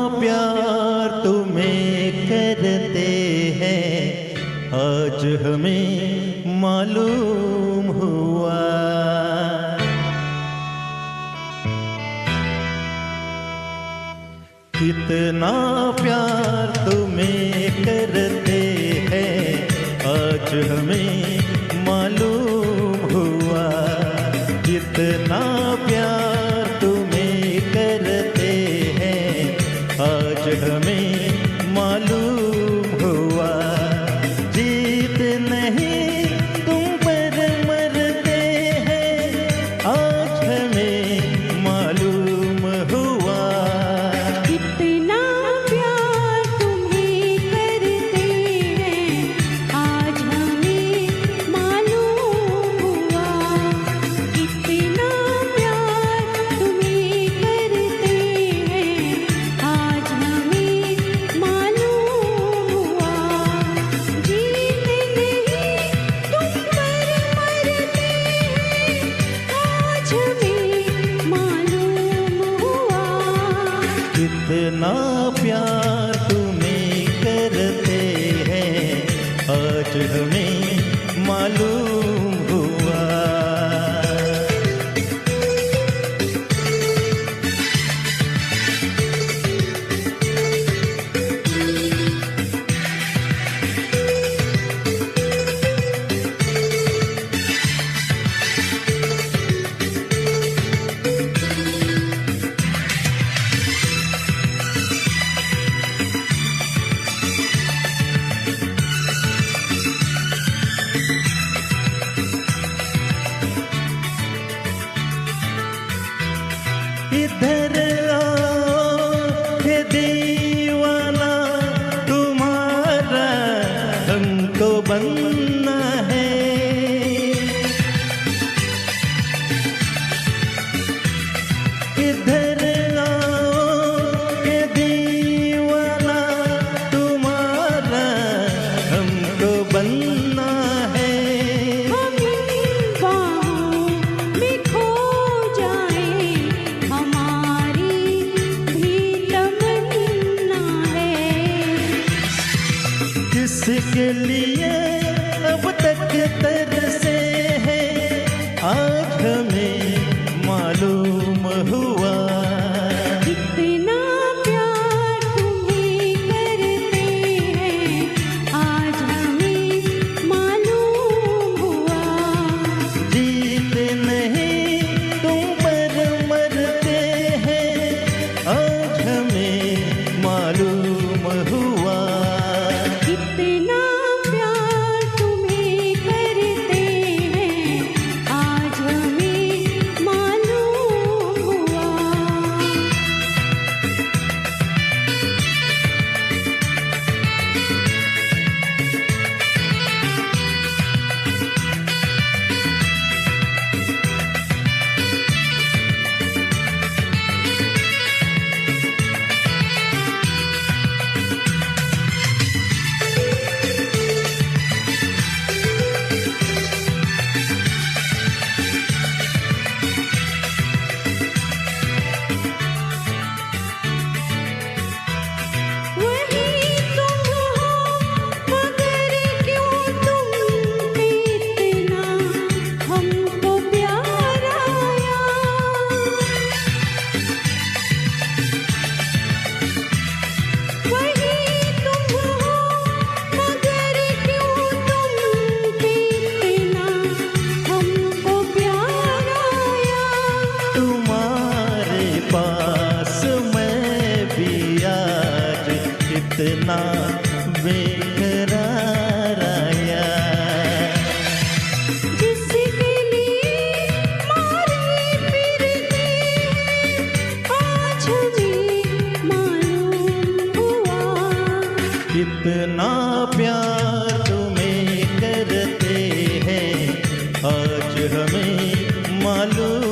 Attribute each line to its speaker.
Speaker 1: प्यार तुम्हें करते हैं आज हमें मालूम हुआ। कितना प्यार तुम्हें करते हैं आज हमें मालूम हुआ। कितना प्यार तुम्हें करते हैं आज हमें मालूम हुआ। जीत नहीं तुम पर मरते हैं आज हमें मालूम हुआ।
Speaker 2: कितना प्यार तुम्हें करते हैं आज हमें मालूम हुआ। कितना प्यार तुम्हें करते हैं आज हमें मालूम हुआ। जीत नहीं तुम पर मरते हैं आज हमें मालूम हुआ।
Speaker 1: कितना प्यार तुम्हें करते हैं आज हमें मालूम हुआ। इधर आओ हे दीवाना तुम्हारा हमको बनना है। इधर आओ हे दीवाना तुम्हारा हमको बनना है।
Speaker 2: हम इन बाहों में खो जाए हमारी भी तमन्ना है।
Speaker 1: किसके लिए अब तक तरसे हैं आज हमें मालूम हुआ।
Speaker 2: कितना प्यार तुम्हें करते हैं आज हमें मालूम हुआ।
Speaker 1: जीत नहीं तुम पर मरते हैं आज हमें मालूम हुआ।
Speaker 2: कितना प्यार तुम्हें करते हैं आज हमें मालूम हुआ। वही तुम हो मगर क्यों तुम पे इतना हमको प्यार आया। वही तुम हो मगर क्यों तुम पे इतना हमको प्यार आया।
Speaker 1: तुम्हारे पास मैं भी आज कितना बेकरार आया।
Speaker 2: जिसके लिए मारे फिरते हैं आज हमें मालूम हुआ।
Speaker 1: कितना प्यार तुम्हें करते हैं आज हमें मालूम